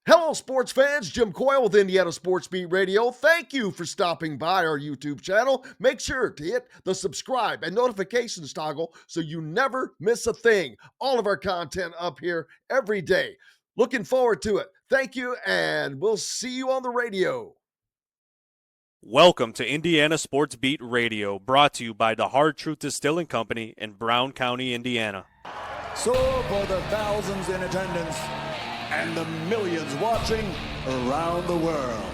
Hello, sports fans. Jim Coyle with Indiana Sports Beat Radio. Thank you for stopping by our YouTube channel. Make sure to hit the subscribe and notifications toggle so you never miss a thing. All of our content up here every day. Looking forward to it. Thank you, and we'll see you on the radio. Welcome to Indiana Sports Beat Radio, brought to you by the Hard Truth Distilling Company in Brown County, Indiana. So for the thousands in attendance and the millions watching around the world,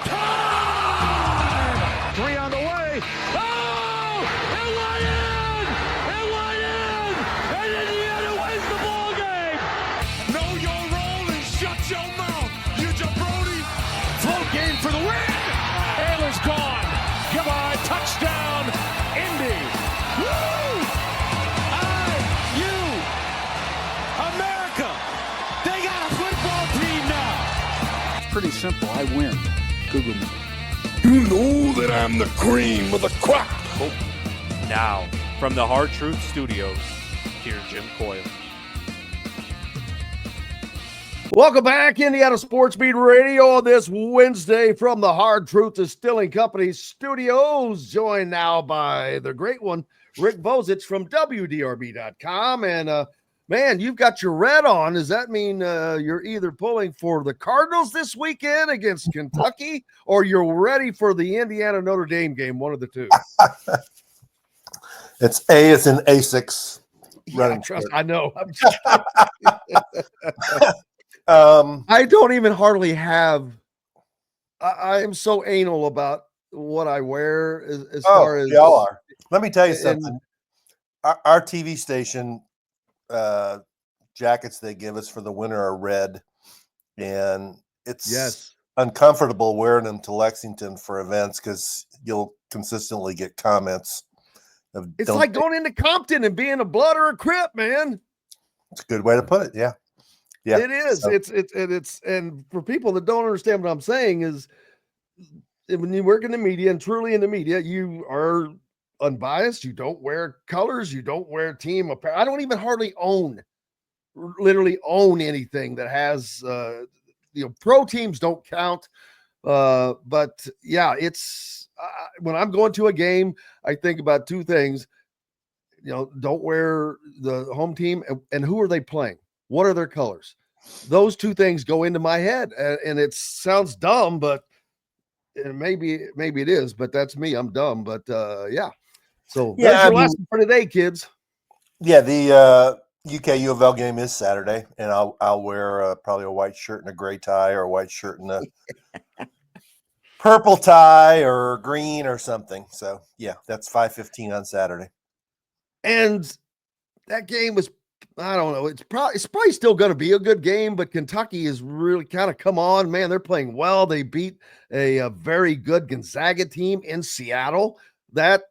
time! 3 on the way. Oh! It went in! It went in! And Indiana wins the ball game! Know your role and shut your mouth, you jabroni! Float game for the win! Ayler's gone! Goodbye, touchdown, Indy! Woo! America! They got a football team now! It's pretty simple. I win. Google me. You know that I'm the cream of the crop. Now, from the Hard Truth Studios, here's Jim Coyle. Welcome back, Indiana Sports Beat Radio, on this Wednesday from the Hard Truth Distilling Company studios, joined now by the great one, Rick Bozich from WDRB.com. And, man, you've got your red on. Does that mean you're either pulling for the Cardinals this weekend against Kentucky, or you're ready for the Indiana Notre Dame game, one of the two? It's in ASICS. Yeah, I know. I'm just I don't even hardly have. I am so anal about what I wear as far as y'all are. Let me tell you something. Our TV station jackets they give us for the winter are red, and it's uncomfortable wearing them to Lexington for events because you'll consistently get comments. It's like going into Compton and being a Blood or a Crip, man. It's a good way to put it. Yeah. Yeah, it is. So. It's and for people that don't understand what I'm saying is when you work in the media and truly in the media, you are unbiased. You don't wear colors. You don't wear team apparel. I don't even literally own anything that has, pro teams don't count. But yeah, it's when I'm going to a game, I think about two things. Don't wear the home team and who are they playing? What are their colors? Those two things go into my head, and it sounds dumb, but maybe it is. But that's me. I'm dumb. But yeah. So that's your lesson for today, kids. Yeah, the UK U of L game is Saturday, and I'll wear probably a white shirt and a gray tie, or a white shirt and a purple tie, or green or something. So yeah, that's 5:15 on Saturday. And that game was. I don't know. It's probably still going to be a good game, but Kentucky is really kind of come on, man. They're playing well. They beat a very good Gonzaga team in Seattle. That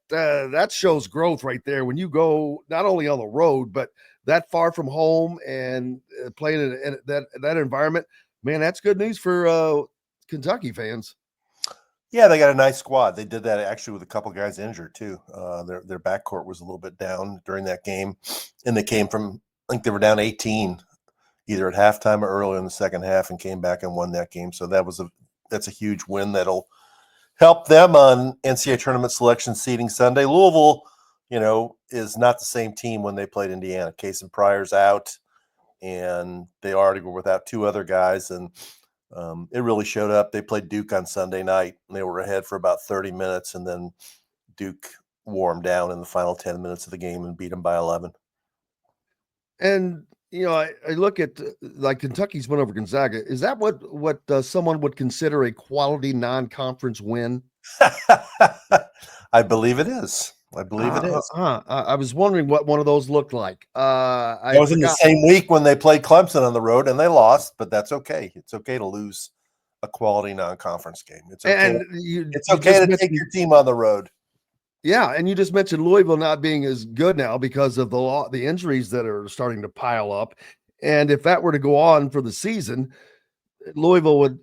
shows growth right there. When you go not only on the road, but that far from home and playing in that environment, man, that's good news for Kentucky fans. Yeah, they got a nice squad. They did that actually with a couple guys injured too. Their backcourt was a little bit down during that game, and they came from, I think they were down 18 either at halftime or early in the second half, and came back and won that game. So that's a huge win that'll help them on NCAA tournament selection seeding Sunday. Louisville, is not the same team when they played Indiana. Case and Pryor's out, and they already were without two other guys, and it really showed up. They played Duke on Sunday night, and they were ahead for about 30 minutes, and then Duke wore them down in the final 10 minutes of the game and beat them by 11. And, I look at like Kentucky's win over Gonzaga. Is that what someone would consider a quality non-conference win? I believe it is. I was wondering what one of those looked like. I was in the same week when they played Clemson on the road, and they lost, but that's okay. It's okay to lose a quality non-conference game. It's okay. It's okay to take your team on the road. Yeah, and you just mentioned Louisville not being as good now because of the injuries that are starting to pile up. And if that were to go on for the season, Louisville would,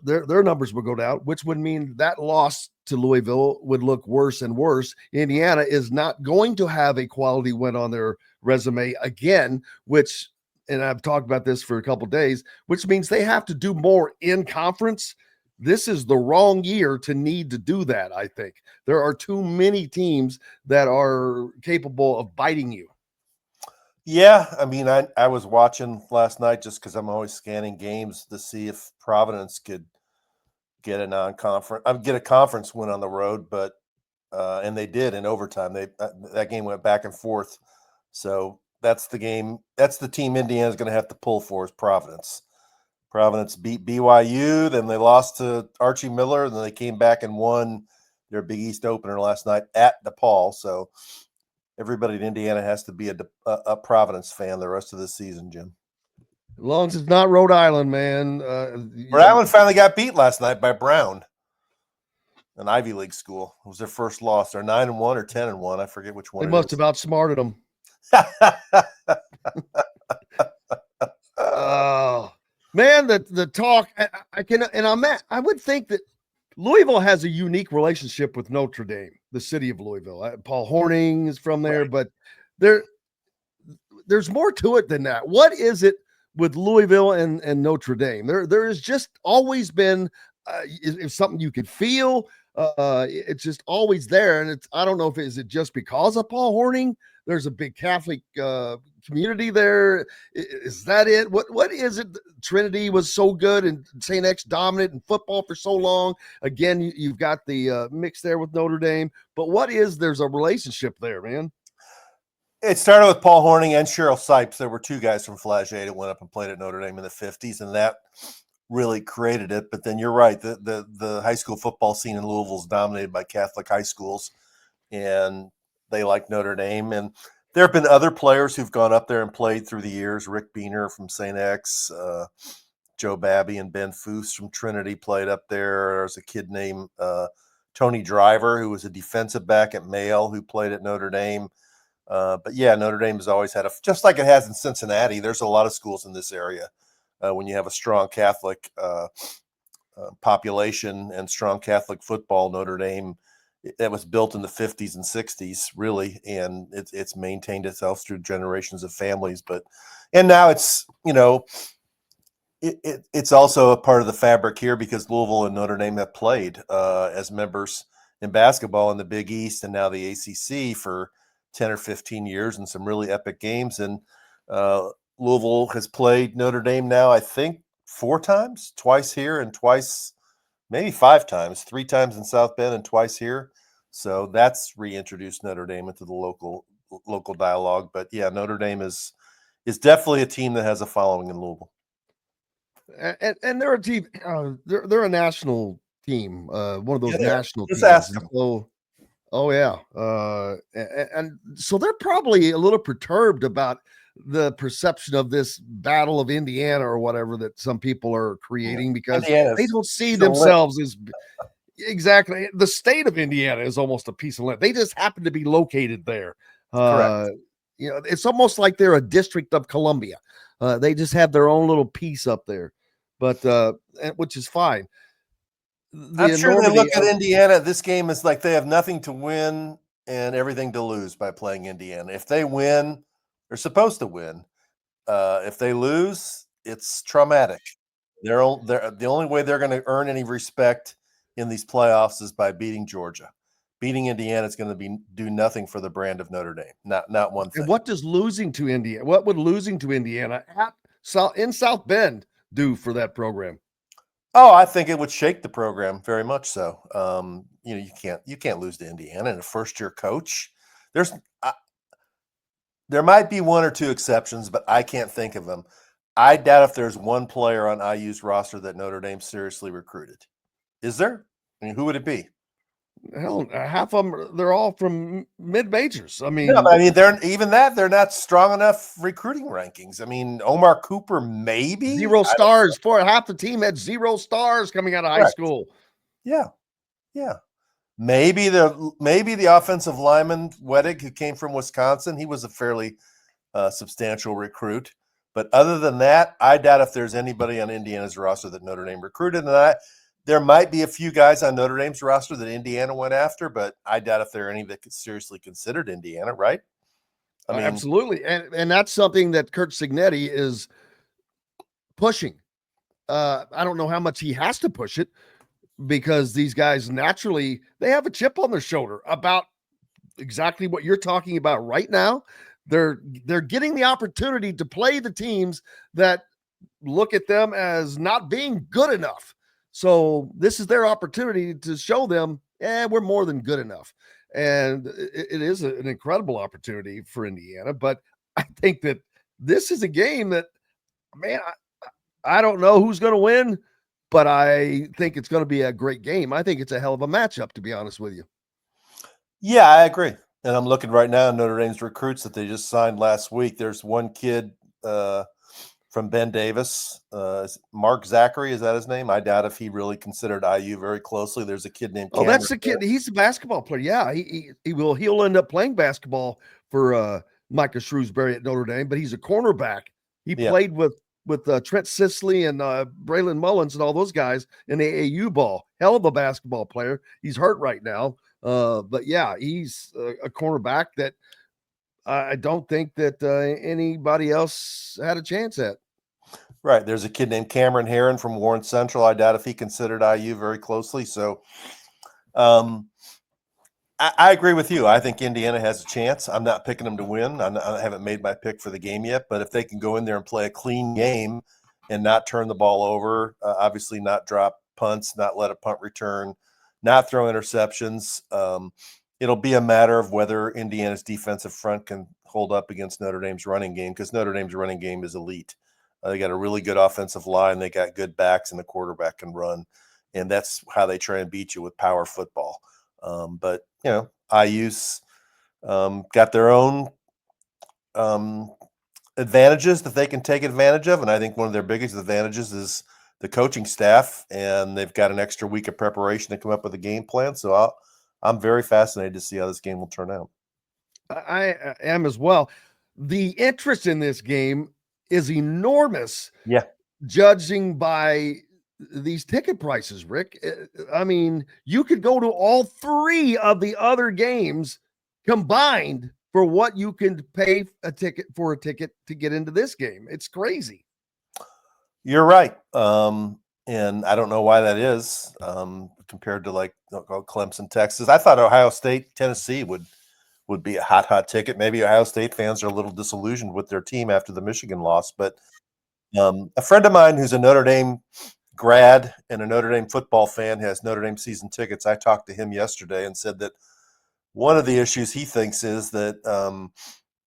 their numbers would go down, which would mean that loss to Louisville would look worse and worse. Indiana is not going to have a quality win on their resume again, which, and I've talked about this for a couple of days, which means they have to do more in conference. This is the wrong year to need to do that. I think there are too many teams that are capable of biting you. Yeah, I mean, I was watching last night just because I'm always scanning games to see if Providence could get a conference win on the road, but and they did in overtime. That game went back and forth, so that's the game. That's the team Indiana's going to have to pull for is Providence. Providence beat BYU, then they lost to Archie Miller, and then they came back and won their Big East opener last night at DePaul. So everybody in Indiana has to be a Providence fan the rest of the season, Jim. As long as it's not Rhode Island, man. Rhode Island finally got beat last night by Brown, an Ivy League school. It was their first loss. They're 9-1 or 10-1. I forget which one. They must have outsmarted them. Oh, man, the talk. I would think that Louisville has a unique relationship with Notre Dame, the city of Louisville. Paul Horning is from there, right. But there's more to it than that. What is it with Louisville and Notre Dame? There has just always been it's something you could feel. It's just always there, and I don't know if is it just because of Paul Horning. There's a big Catholic community there. Is that it? What is it? Trinity was so good and St. X dominant in football for so long. Again, you've got the mix there with Notre Dame. But there's a relationship there, man. It started with Paul Horning and Cheryl Sipes. There were two guys from Flagey that went up and played at Notre Dame in the 50s, and that really created it. But then you're right. The high school football scene in Louisville is dominated by Catholic high schools, and they like Notre Dame. And there have been other players who've gone up there and played through the years. Rick Beener from St. X, Joe Babby and Ben Foose from Trinity played up there. There's a kid named Tony Driver, who was a defensive back at Male, who played at Notre Dame. But yeah, Notre Dame has always had just like it has in Cincinnati. There's a lot of schools in this area. When you have a strong Catholic population and strong Catholic football, Notre Dame, that was built in the 50s and 60s, really, and it's maintained itself through generations of families. And now it's it's also a part of the fabric here because Louisville and Notre Dame have played as members in basketball in the Big East and now the ACC for 10 or 15 years and some really epic games. And Louisville has played Notre Dame now, I think, 4 times, twice here and twice, maybe 5 times, 3 times in South Bend and twice here. So that's reintroduced Notre Dame into the local dialogue. But yeah, Notre Dame is definitely a team that has a following in Louisville. And they're a team. They're a national team. One of those national teams. Ask them. Oh yeah. And so they're probably a little perturbed about the perception of this Battle of Indiana or whatever that some people are creating because they don't see themselves as exactly. The state of Indiana is almost a piece of land. They just happen to be located there. Correct. It's almost like they're a district of Columbia. They just have their own little piece up there, but which is fine. I'm sure they look at Indiana. This game is like they have nothing to win and everything to lose by playing Indiana. If they win, they're supposed to win. If they lose, it's traumatic. They're the only way they're going to earn any respect in these playoffs is by beating Georgia. Beating Indiana is going to do nothing for the brand of Notre Dame. Not one thing. And what does losing to Indiana? What would losing to Indiana in South Bend do for that program? Oh, I think it would shake the program very much so. You can't lose to Indiana and a first-year coach. There might be 1 or 2 exceptions, but I can't think of them. I doubt if there's one player on IU's roster that Notre Dame seriously recruited. Is there? I mean, who would it be? Hell, half of them, they're all from mid-majors. I mean, they're not strong enough recruiting rankings. I mean, Omar Cooper, maybe 0 stars for half the team had 0 stars coming out of high school. Yeah. Maybe the offensive lineman Wettig, who came from Wisconsin, he was a fairly substantial recruit. But other than that, I doubt if there's anybody on Indiana's roster that Notre Dame recruited. And there might be a few guys on Notre Dame's roster that Indiana went after, but I doubt if there are any that seriously considered Indiana, right? I mean, absolutely. And that's something that Curt Cignetti is pushing. I don't know how much he has to push it, because these guys naturally, they have a chip on their shoulder about exactly what you're talking about right now. They're getting the opportunity to play the teams that look at them as not being good enough. So this is their opportunity to show them, we're more than good enough. And it is an incredible opportunity for Indiana. But I think that this is a game that, man, I don't know who's going to win, but I think it's going to be a great game. I think it's a hell of a matchup, to be honest with you. Yeah, I agree. And I'm looking right now at Notre Dame's recruits that they just signed last week. There's one kid from Ben Davis, Mark Zachary, is that his name? I doubt if he really considered IU very closely. There's a kid named Cameron. That's the kid. He's a basketball player. Yeah, he'll end up playing basketball for Micah Shrewsbury at Notre Dame, but he's a cornerback. He played with Trent Sisley and Braylon Mullins and all those guys in AAU ball. Hell of a basketball player. He's hurt right now. But yeah, he's a cornerback that I don't think that anybody else had a chance at. Right. There's a kid named Cameron Herron from Warren Central. I doubt if he considered IU very closely. So I agree with you. I think Indiana has a chance. I'm not picking them to win. I haven't made my pick for the game yet. But if they can go in there and play a clean game and not turn the ball over, obviously not drop punts, not let a punt return, not throw interceptions, it'll be a matter of whether Indiana's defensive front can hold up against Notre Dame's running game, because Notre Dame's running game is elite. They got a really good offensive line. They got good backs, and the quarterback can run. And that's how they try and beat you, with power football. But, IU's got their own advantages that they can take advantage of. And I think one of their biggest advantages is the coaching staff, and they've got an extra week of preparation to come up with a game plan. So I'm very fascinated to see how this game will turn out. I am as well. The interest in this game is enormous. Yeah. Judging by these ticket prices, Rick. I mean, you could go to all three of the other games combined for what you can pay a ticket to get into this game. It's crazy. You're right. And I don't know why that is compared to like Clemson, Texas. I thought Ohio State, Tennessee would be a hot ticket. Maybe Ohio State fans are a little disillusioned with their team after the Michigan loss. But a friend of mine who's a Notre Dame grad and a Notre Dame football fan has Notre Dame season tickets. I talked to him yesterday and said that one of the issues he thinks is that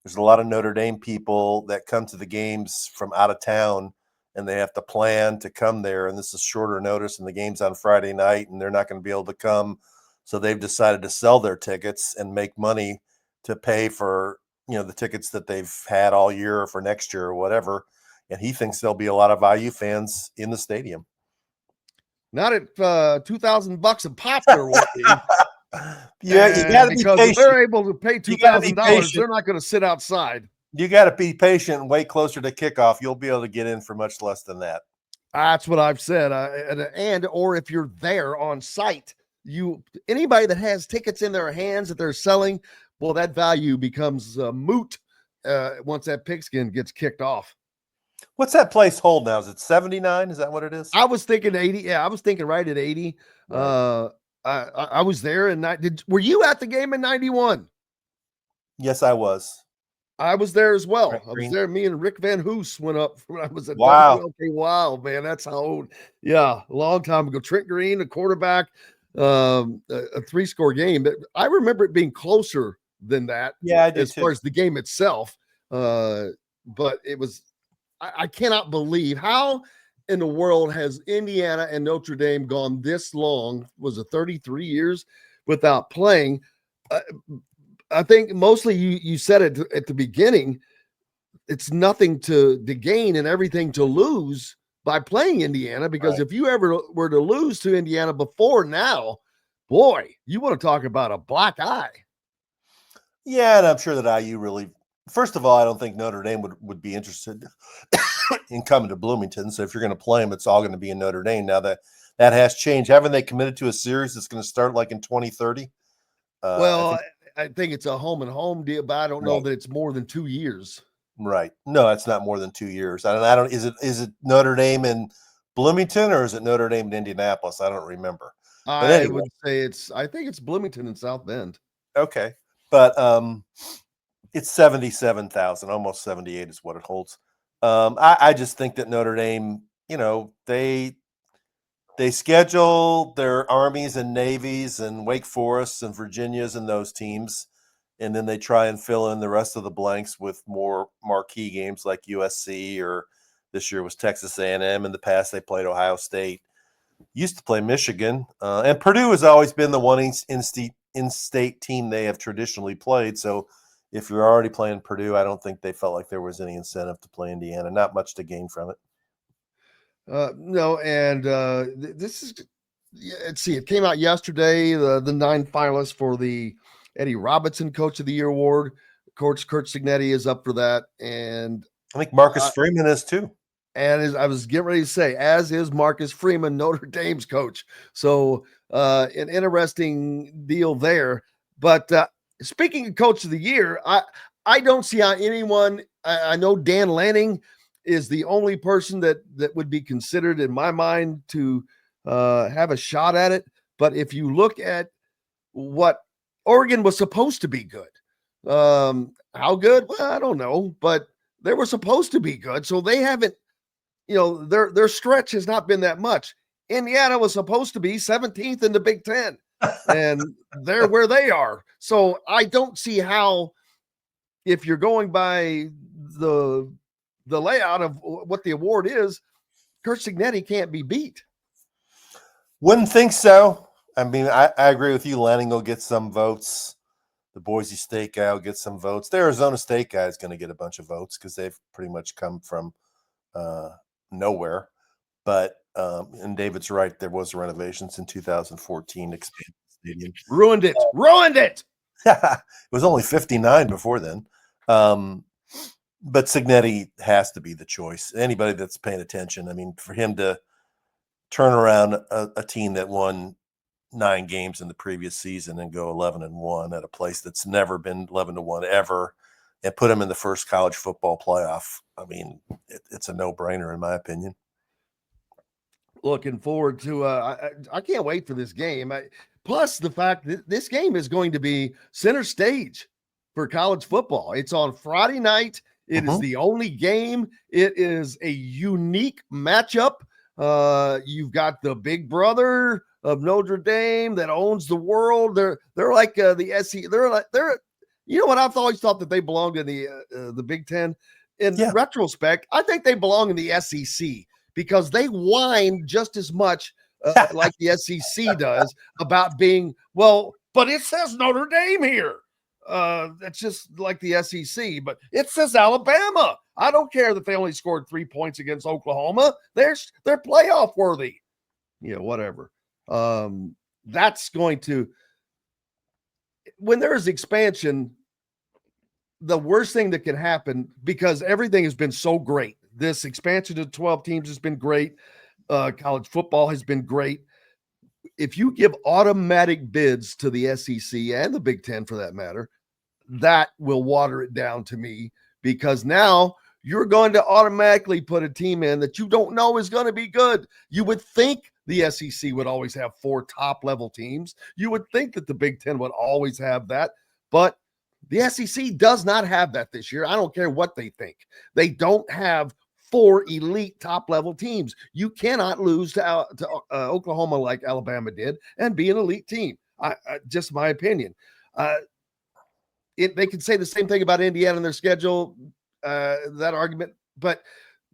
there's a lot of Notre Dame people that come to the games from out of town, and they have to plan to come there. And this is shorter notice, and the game's on Friday night, and they're not going to be able to come. So they've decided to sell their tickets and make money to pay for, the tickets that they've had all year or for next year or whatever. And he thinks there'll be a lot of IU fans in the stadium. Not at $2,000 a pop, there won't be. Yeah, you got to be patient. If they're able to pay $2,000, they're not going to sit outside. You got to be patient and wait closer to kickoff. You'll be able to get in for much less than that. That's what I've said. Or if you're there on site, anybody that has tickets in their hands that they're selling, well, that value becomes moot once that pigskin gets kicked off. What's that place hold now? Is it 79? Is that what it is? I was thinking 80. Yeah, I was thinking right at 80. Right. I was there, and were you at the game in 91? Yes, I was. I was there as well. Right, I was there. Me and Rick Van Hoos went up when I was at Wow. WLK. Wow, man, that's how old. Yeah, a long time ago. Trent Green, a quarterback, a 3-score game. But I remember it being closer than that. Yeah, I did as far as the game itself. But it was. I cannot believe how in the world has Indiana and Notre Dame gone this long? Was it 33 years without playing? I think mostly you said it at the beginning. It's nothing to gain and everything to lose by playing Indiana, because if you ever were to lose to Indiana before now, boy, you want to talk about a black eye. Yeah, and I'm sure that IU really First of all, I don't think Notre Dame would be interested in coming to Bloomington. So if you're going to play them, it's all going to be in Notre Dame. Now that has changed. Haven't they committed to a series that's going to start like in 2030? Well, I think it's a home and home deal, but I don't know Right. that it's more than 2 years. Right. No, it's not more than 2 years. I don't. Is it Notre Dame in Bloomington or is it Notre Dame in Indianapolis? I don't remember. But I anyway, would say I think it's Bloomington and South Bend. okay. But it's 77,000, almost 78 is what it holds. I just think that Notre Dame, they schedule their Armies and Navies and Wake Forests and Virginias and those teams, and then they try and fill in the rest of the blanks with more marquee games like USC, or this year was Texas A&M. In the past, they played Ohio State. Used to play Michigan, and Purdue has always been the one in-state team they have traditionally played. So if you're already playing Purdue, I don't think they felt like there was any incentive to play Indiana. Not much to gain from it. No, and this is, let's see, it came out yesterday, the 9 finalists for the Eddie Robinson Coach of the Year award. Coach Curt Cignetti is up for that, and I think Marcus Freeman is too. And as I was getting ready to say, as is Marcus Freeman, Notre Dame's coach. So an interesting deal there. But speaking of Coach of the Year, I don't see how anyone. I know Dan Lanning is the only person that would be considered in my mind to have a shot at it. But if you look at what Oregon was supposed to be good, how good? Well, I don't know, but they were supposed to be good, so they haven't. Their stretch has not been that much. Indiana was supposed to be 17th in the Big Ten, and they're where they are. So I don't see how, if you're going by the layout of what the award is, Curt Cignetti can't be beat. Wouldn't think so. I mean, I agree with you. Lanning will get some votes. The Boise State guy will get some votes. The Arizona State guy is going to get a bunch of votes because they've pretty much come from nowhere. But and David's right, there was renovations in 2014, expanded the stadium. Ruined it. It was only 59 before then. But Cignetti has to be the choice. Anybody that's paying attention, I mean, for him to turn around a team that won 9 games in the previous season and go 11-1 at a place that's never been 11-1 ever, and put him in the first college football playoff, I mean, it's a no-brainer in my opinion. Looking forward to I can't wait for this game. Plus the fact that this game is going to be center stage for college football. It's on Friday night. It is the only game. It is a unique matchup. You've got the big brother of Notre Dame that owns the world. They're like the SEC. They're you know what, I've always thought that they belonged in the Big Ten. In retrospect, I think they belong in the SEC because they whine just as much like the SEC does about being, well, but it says Notre Dame here. That's just like the SEC, but it says Alabama. I don't care that they only scored 3 points against Oklahoma. They're playoff worthy. Whatever. That's going to, when there is expansion, the worst thing that can happen, because everything has been so great. This expansion to 12 teams has been great. College football has been great. If you give automatic bids to the SEC and the Big Ten for that matter, that will water it down to me, because now you're going to automatically put a team in that you don't know is going to be good. You would think the SEC would always have 4 top-level teams. You would think that the Big Ten would always have that, but the SEC does not have that this year. I don't care what they think. They don't have 4 elite top-level teams. You cannot lose to Oklahoma like Alabama did and be an elite team. Just my opinion. They can say the same thing about Indiana in their schedule, that argument, but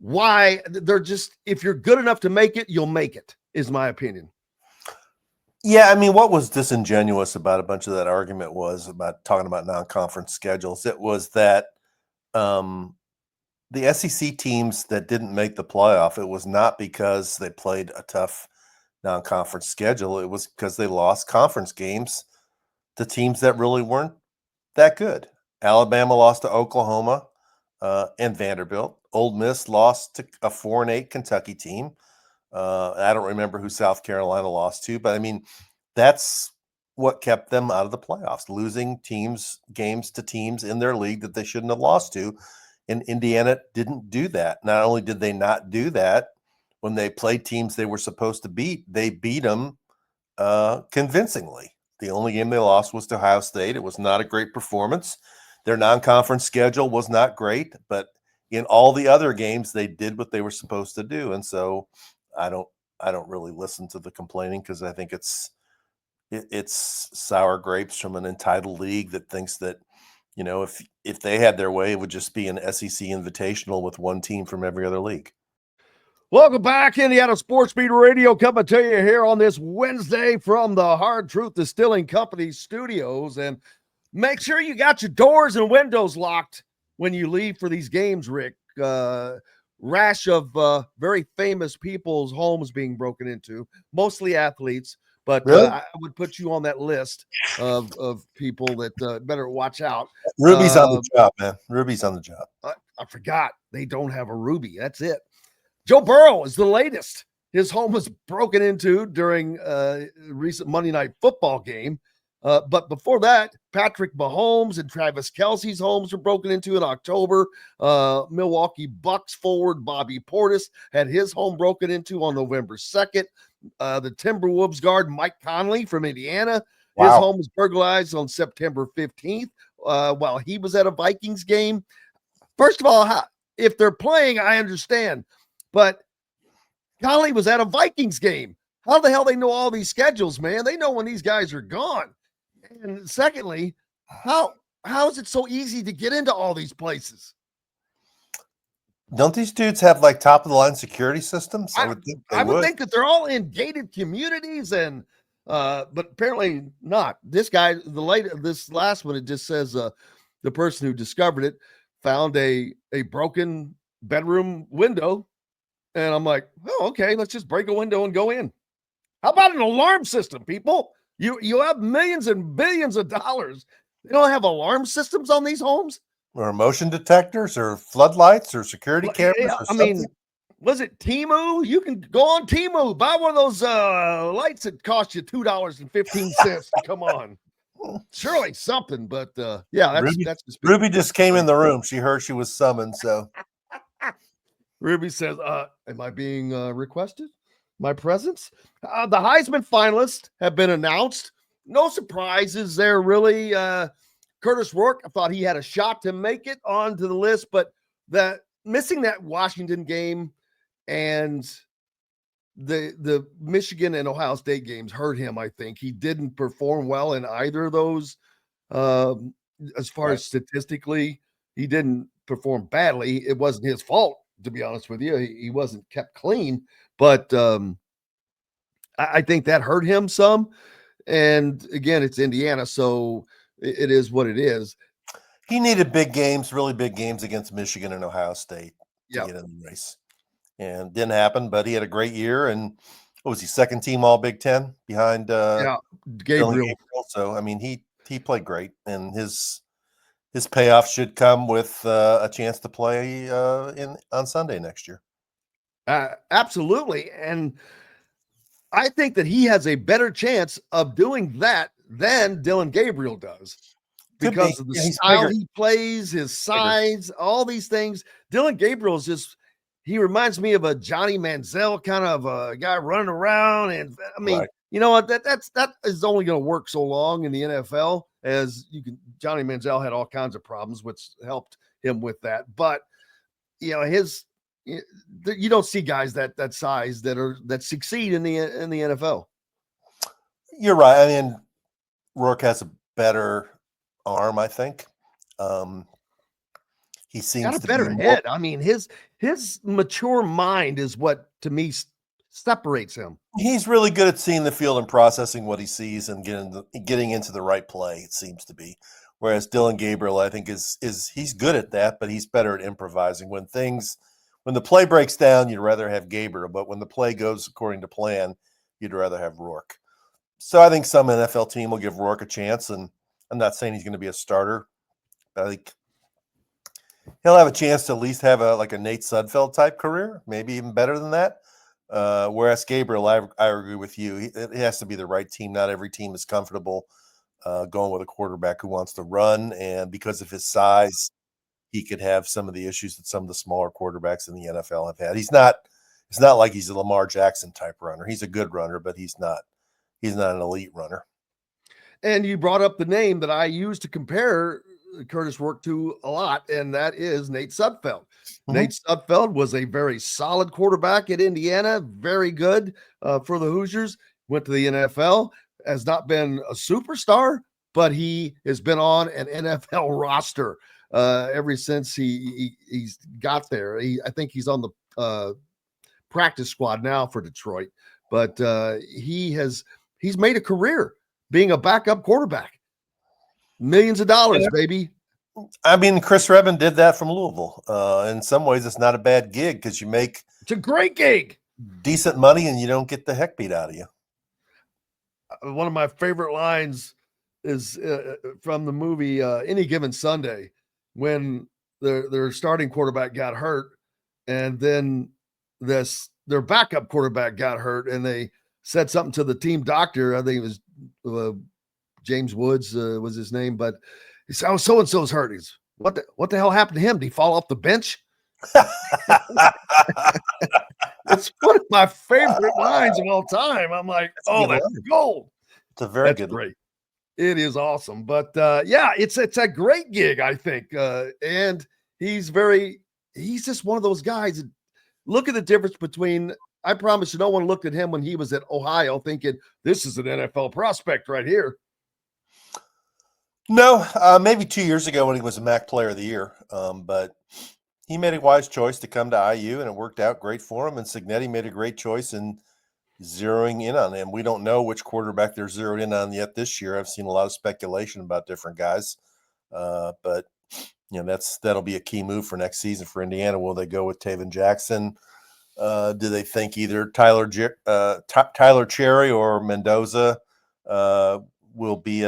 why? They're just, if you're good enough to make it, you'll make it, is my opinion. Yeah, I mean, what was disingenuous about a bunch of that argument was about talking about non-conference schedules. It was that the SEC teams that didn't make the playoff, it was not because they played a tough non-conference schedule. It was because they lost conference games to teams that really weren't that good. Alabama lost to Oklahoma and Vanderbilt. Ole Miss lost to a 4-8 Kentucky team. I don't remember who South Carolina lost to, but I mean, that's what kept them out of the playoffs, losing games to teams in their league that they shouldn't have lost to. And Indiana didn't do that. Not only did they not do that, when they played teams they were supposed to beat, they beat them convincingly. The only game they lost was to Ohio State. It was not a great performance. Their non-conference schedule was not great, but in all the other games, they did what they were supposed to do. And so I don't really listen to the complaining, because I think it's sour grapes from an entitled league that thinks that, if they had their way, it would just be an SEC invitational with one team from every other league. Welcome back, Indiana Sports Beat Radio, coming to you here on this Wednesday from the Hard Truth Distilling Company studios. And make sure you got your doors and windows locked when you leave for these games, Rick. Rash of very famous people's homes being broken into, mostly athletes. But Really? I would put you on that list of people that better watch out. Ruby's on the job, man. Ruby's on the job. I forgot they don't have a Ruby. That's it. Joe Burrow is the latest. His home was broken into during a recent Monday Night Football game. But before that, Patrick Mahomes and Travis Kelce's homes were broken into in October. Milwaukee Bucks forward Bobby Portis had his home broken into on November 2nd. The Timberwolves guard Mike Conley from Indiana, his home was burglarized on September 15th while he was at a Vikings game. First of all, if they're playing, I understand. But Conley was at a Vikings game. How the hell they know all these schedules, man? They know when these guys are gone. And secondly, how is it so easy to get into all these places? Don't these dudes have like top of the line security systems? I would think that they're all in gated communities, and but apparently not. This guy, this last one, it just says the person who discovered it found a broken bedroom window. And I'm like, oh, okay, let's just break a window and go in. How about an alarm system, people? You have millions and billions of dollars. They don't have alarm systems on these homes? Or motion detectors or floodlights or security cameras or something? I mean, was it Temu? You can go on Temu, buy one of those lights that cost you $2.15 to come on. Surely something, but yeah, that's just Ruby just came in the room. She heard she was summoned, so Ruby says, am I being requested? My presence? The Heisman finalists have been announced. No surprises there, really. Curtis Rourke, I thought he had a shot to make it onto the list, but missing that Washington game and the Michigan and Ohio State games hurt him, I think. He didn't perform well in either of those. As far as statistically, he didn't perform badly. It wasn't his fault, to be honest with you. He wasn't kept clean, but I think that hurt him some. And again, it's Indiana, so it is what it is. He needed big games, really big games against Michigan and Ohio State to get in the race. And didn't happen, but he had a great year. And what was he, second team All Big Ten behind Gabriel. So, I mean, he played great, and his payoff should come with a chance to play on Sunday next year. Absolutely. And I think that he has a better chance of doing that than Dylan Gabriel does because of the style he plays, his size, all these things. Dylan Gabriel is just, he reminds me of a Johnny Manziel kind of a guy running around. And I mean, you know what, that is only going to work so long in the NFL as you can. Johnny Manziel had all kinds of problems, which helped him with that. But, you know, you don't see guys that size that succeed in the NFL. You're right. I mean, Rourke has a better arm, I think. He seems got a better head. I mean, his mature mind is what to me separates him. He's really good at seeing the field and processing what he sees and getting into the right play. It seems to be. Whereas Dylan Gabriel, I think, is he's good at that, but he's better at improvising. When the play breaks down, you'd rather have Gabriel, but when the play goes according to plan, you'd rather have Rourke. So I think some NFL team will give Rourke a chance, and I'm not saying he's going to be a starter, think he'll have a chance to at least have a Nate Sudfeld type career, maybe even better than that. Whereas Gabriel, I agree with you. It has to be the right team. Not every team is comfortable going with a quarterback who wants to run, and because of his size, he could have some of the issues that some of the smaller quarterbacks in the NFL have had. It's not like he's a Lamar Jackson type runner. He's a good runner, but he's not an elite runner. And you brought up the name that I used to compare Curtis Rourke to a lot, and that is Nate Sudfeld. Mm-hmm. Nate Sudfeld was a very solid quarterback at Indiana, very good for the Hoosiers, went to the NFL, has not been a superstar, but he has been on an NFL roster ever since he's got there. I think he's on the practice squad now for Detroit, but he's made a career being a backup quarterback. Millions of dollars, baby. I mean, Chris Redman did that from Louisville. In some ways, it's not a bad gig because it's a great gig, decent money, and you don't get the heck beat out of you. One of my favorite lines is from the movie Any Given Sunday, when their starting quarterback got hurt, and then their backup quarterback got hurt, and they said something to the team doctor. I think it was James Woods was his name, but he said, "Oh, so and so's hurt." He's what the hell happened to him? Did he fall off the bench? It's one of my favorite lines of all time. I'm like, that's gold. It's a very good great. It is awesome. But yeah, it's a great gig, I think. And he's just one of those guys. Look at the difference between, I promise you, no one looked at him when he was at Ohio thinking this is an NFL prospect right here. No, maybe 2 years ago when he was a MAC Player of the Year. But he made a wise choice to come to IU, and it worked out great for him. And Cignetti made a great choice in zeroing in on him. We don't know which quarterback they're zeroed in on yet this year. I've seen a lot of speculation about different guys. But that'll be a key move for next season for Indiana. Will they go with Taven Jackson? Do they think either Tyler Cherry or Mendoza will be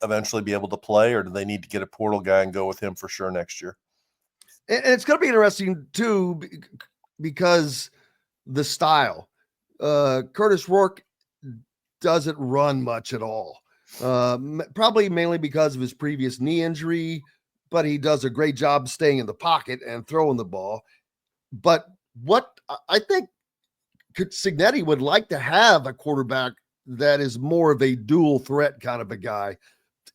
eventually be able to play, or do they need to get a portal guy and go with him for sure next year? And it's going to be interesting too, because the style. Curtis Rourke doesn't run much at all. Probably mainly because of his previous knee injury, but he does a great job staying in the pocket and throwing the ball. But what I think Cignetti would like to have a quarterback that is more of a dual threat kind of a guy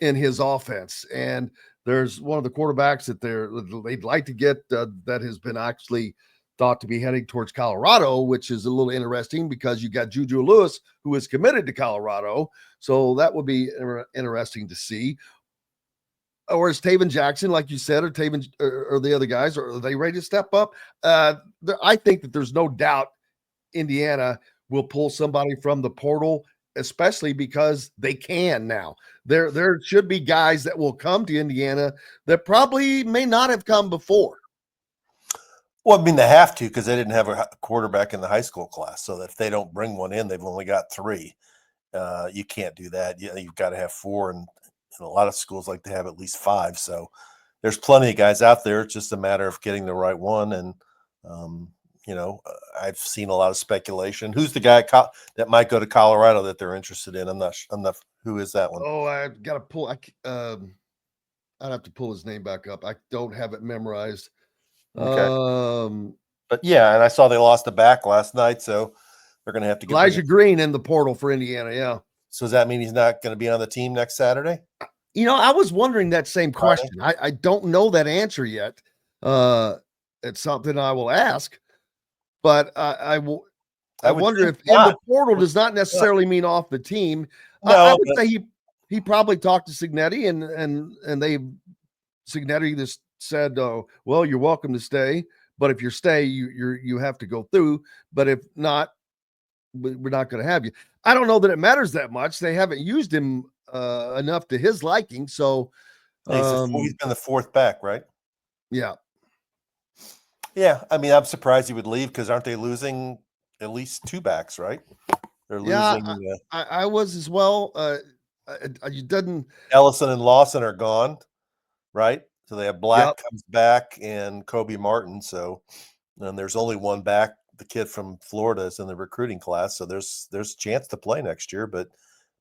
in his offense. And there's one of the quarterbacks that they'd like to get that has been actually thought to be heading towards Colorado, which is a little interesting because you got Juju Lewis, who is committed to Colorado. So that would be interesting to see. Or is Taven Jackson, like you said, or Taven or the other guys, or are they ready to step up? I think that there's no doubt Indiana will pull somebody from the portal, especially because they can now. There should be guys that will come to Indiana that probably may not have come before. Well, I mean, they have to, because they didn't have a quarterback in the high school class. So that if they don't bring one in, they've only got 3. You can't do that. You've got to have 4, and a lot of schools like to have at least 5. So there's plenty of guys out there. It's just a matter of getting the right one. And I've seen a lot of speculation. Who's the guy that might go to Colorado that they're interested in? I'm not. Who is that one? Oh, I've got to pull. I'd have to pull his name back up. I don't have it memorized. Okay. But yeah, and I saw they lost the back last night, so they're going to have to get Elijah Green in the portal for Indiana. Yeah. So does that mean he's not going to be on the team next Saturday? I was wondering that same question. I don't know that answer yet. It's something I will ask, but I wonder if in the portal does not necessarily mean off the team. No, I would say he probably talked to Cignetti and Cignetti just said, well, you're welcome to stay, but if you stay, you have to go through. But if not, we're not going to have you. I don't know that it matters that much. They haven't used him enough to his liking. So he's been the 4th back, right? Yeah. Yeah. I mean, I'm surprised he would leave, because aren't they losing at least 2 backs, right? They're losing. Yeah, I was as well. You didn't. Ellison and Lawson are gone. right? So they have Black Yep. comes back and Kobe Martin. So, and there's only one back. The kid from Florida is in the recruiting class. So there's a chance to play next year, but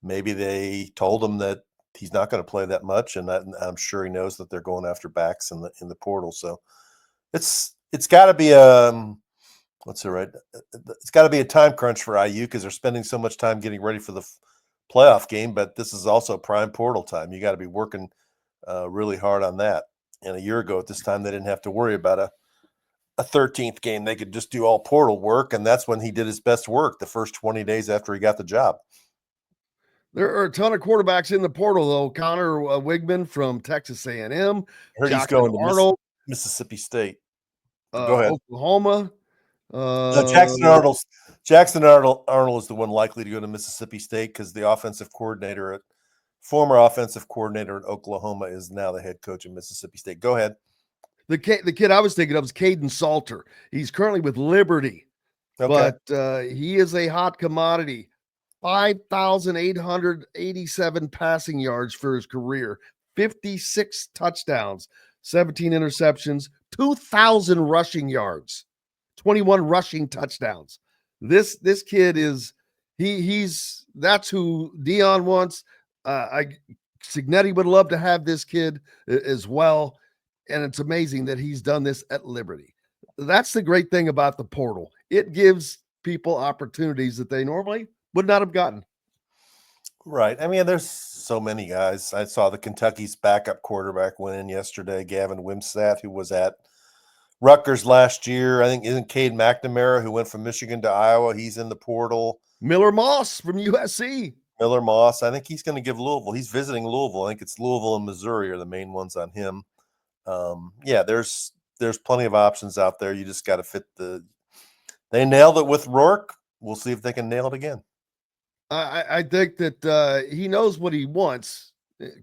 maybe they told him that he's not going to play that much. And I'm sure he knows that they're going after backs in the portal. So it's got to be what's the right? It's got to be a time crunch for IU because they're spending so much time getting ready for the playoff game. But this is also prime portal time. You got to be working really hard on that. And a year ago at this time, they didn't have to worry about a 13th game. They could just do all portal work, and that's when he did his best work the first 20 days after he got the job. There are a ton of quarterbacks in the portal, though. Connor Wigman from Texas A&M, I heard he's Jackson going to Arnold, Mississippi State. Go ahead. Oklahoma. No, Jackson Arnold is the one likely to go to Mississippi State because the former offensive coordinator at Oklahoma is now the head coach of Mississippi State. Go ahead. The kid I was thinking of is Caden Salter. He's currently with Liberty, Okay. but he is a hot commodity. 5,887 passing yards for his career, 56 touchdowns, 17 interceptions, 2,000 rushing yards, 21 rushing touchdowns. This kid is that's who Dion wants. Cignetti would love to have this kid as well. And it's amazing that he's done this at Liberty. That's the great thing about the portal. It gives people opportunities that they normally would not have gotten. Right. I mean, there's so many guys. I saw the Kentucky's backup quarterback win in yesterday, Gavin Wimsatt, who was at Rutgers last year. I think isn't Cade McNamara, who went from Michigan to Iowa. He's in the portal. Miller Moss from USC. Miller Moss. I think he's going to give Louisville. He's visiting Louisville. I think it's Louisville and Missouri are the main ones on him. There's plenty of options out there. You just got to fit they nailed it with Rourke. We'll see if they can nail it again. I think that he knows what he wants.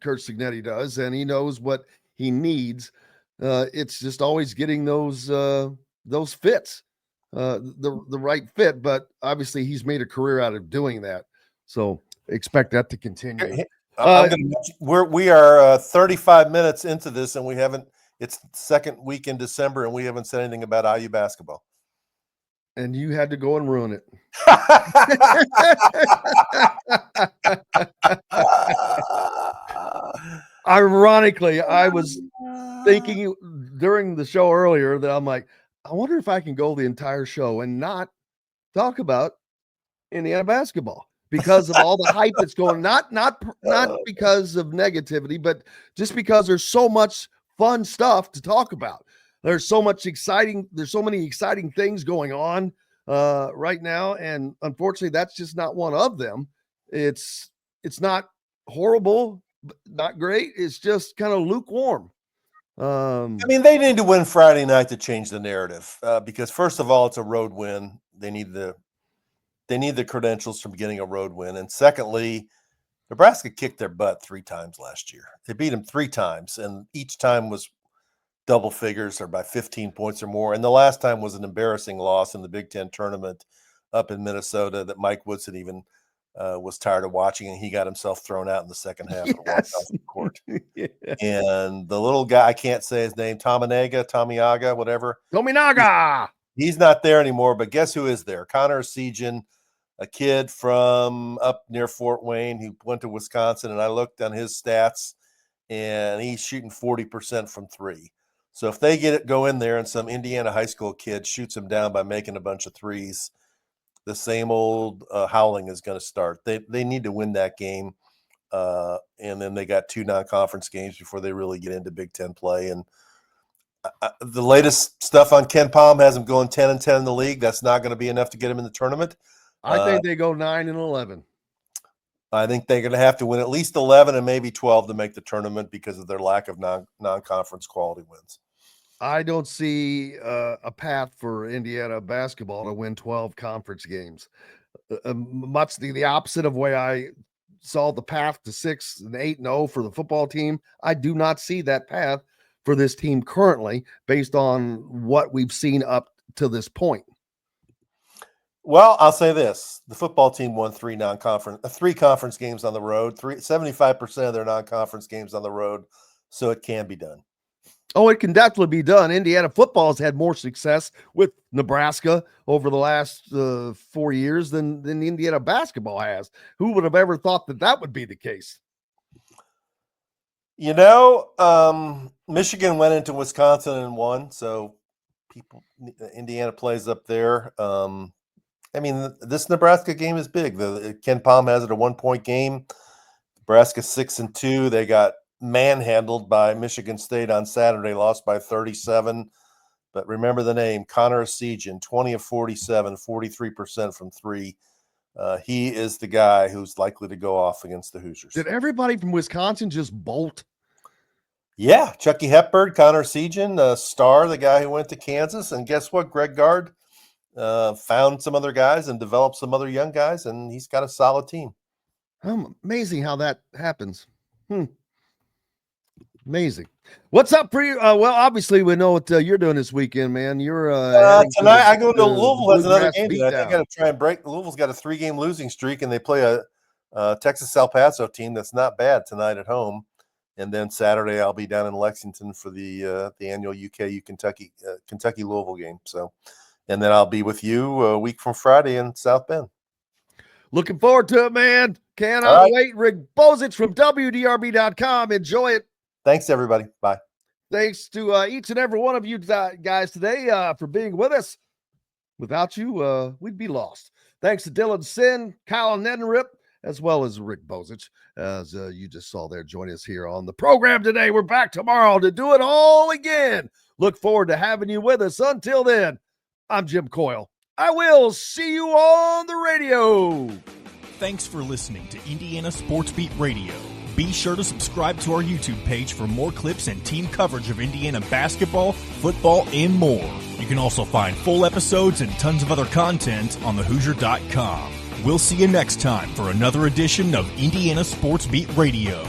Curt Cignetti does, and he knows what he needs. It's just always getting those fits, the right fit. But obviously, he's made a career out of doing that. So expect that to continue. We are 35 minutes into this, and we haven't. It's the second week in December, and we haven't said anything about IU basketball. And you had to go and ruin it. Ironically, I was thinking during the show earlier that I'm like, I wonder if I can go the entire show and not talk about Indiana basketball because of all the hype that's going, not because of negativity, but just because there's so much fun stuff to talk about. There's so many exciting things going on right now. And unfortunately, that's just not one of them. It's not horrible, not great. It's just kind of lukewarm. I mean, they need to win Friday night to change the narrative because first of all, it's a road win. They need the credentials from getting a road win. And secondly, Nebraska kicked their butt 3 times last year. They beat them 3 times, and each time was double figures or by 15 points or more. And the last time was an embarrassing loss in the Big Ten tournament up in Minnesota that Mike Woodson even was tired of watching, and he got himself thrown out in the second half and walked off the court. Yeah. And the little guy, I can't say his name, Tominaga, whatever. Tominaga! He's not there anymore, but guess who is there? Connor Cignetti, a kid from up near Fort Wayne who went to Wisconsin, and I looked on his stats, and he's shooting 40% from 3. So if they go in there and some Indiana high school kid shoots him down by making a bunch of threes, the same old howling is going to start. They need to win that game, and then they got 2 non-conference games before they really get into Big Ten play. And the latest stuff on Ken Palm has him going 10-10 in the league. That's not going to be enough to get him in the tournament. I think they go 9-11. I think they're going to have to win at least 11 and maybe 12 to make the tournament because of their lack of non-conference quality wins. I don't see a path for Indiana basketball to win 12 conference games. Much the opposite of way I saw the path to 6-8-0 for the football team. I do not see that path for this team currently based on what we've seen up to this point. Well, I'll say this. The football team won 3 conference games on the road, 75% of their non-conference games on the road. so it can be done. Oh, it can definitely be done. Indiana football has had more success with Nebraska over the last 4 years than Indiana basketball has. Who would have ever thought that would be the case? Michigan went into Wisconsin and won, so Indiana plays up there. This Nebraska game is big. Ken Palm has it a 1-point game. Nebraska 6-2. They got manhandled by Michigan State on Saturday, lost by 37. But remember the name, Connor Cignetti, 20 of 47, 43% from three. He is the guy who's likely to go off against the Hoosiers. Did everybody from Wisconsin just bolt? Yeah, Chucky Hepburn, Connor Cignetti, Star, the guy who went to Kansas. And guess what? Greg Gard found some other guys and developed some other young guys, and he's got a solid team. Amazing how that happens. Amazing. What's up for you? Well, obviously we know what you're doing this weekend, man. You're tonight. I go to Louisville. Has another game tonight. I got to try and break. Louisville's got a 3-game losing streak, and they play a Texas El Paso team that's not bad tonight at home. And then Saturday I'll be down in Lexington for the annual UKU Kentucky Louisville game. So, and then I'll be with you a week from Friday in South Bend. Looking forward to it, man. Cannot wait. Rick Bozich from WDRB.com. Enjoy it. Thanks, everybody. Bye. Thanks to each and every one of you guys today for being with us. Without you, we'd be lost. Thanks to Dylan Sin, Kyle Nedenrip, as well as Rick Bozich, as you just saw there join us here on the program today. We're back tomorrow to do it all again. Look forward to having you with us. Until then, I'm Jim Coyle. I will see you on the radio. Thanks for listening to Indiana Sports Beat Radio. Be sure to subscribe to our YouTube page for more clips and team coverage of Indiana basketball, football, and more. You can also find full episodes and tons of other content on thehoosier.com. We'll see you next time for another edition of Indiana Sports Beat Radio.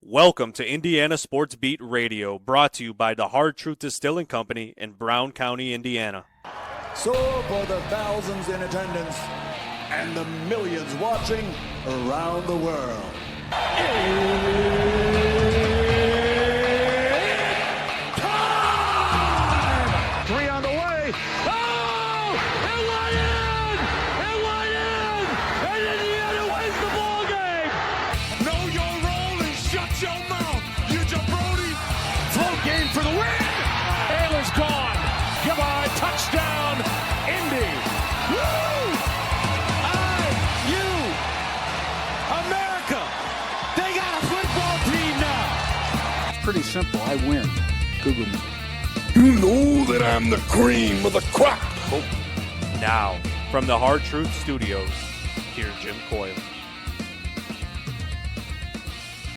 Welcome to Indiana Sports Beat Radio, brought to you by the Hard Truth Distilling Company in Brown County, Indiana. So for the thousands in attendance and the millions watching around the world, it's time! 3 on the way. Oh! It went in! It went in! And Indiana wins the ball game! Know your role and shut your mouth, you jabroni! Float game for the win! Ayla's gone! Goodbye, touchdown, Indy! Woo! IU! America! They got a football team now! It's pretty simple. I win. Google me. You know that I'm the cream of the crop. Now, from the Hard Truth Studios, here's Jim Coyle.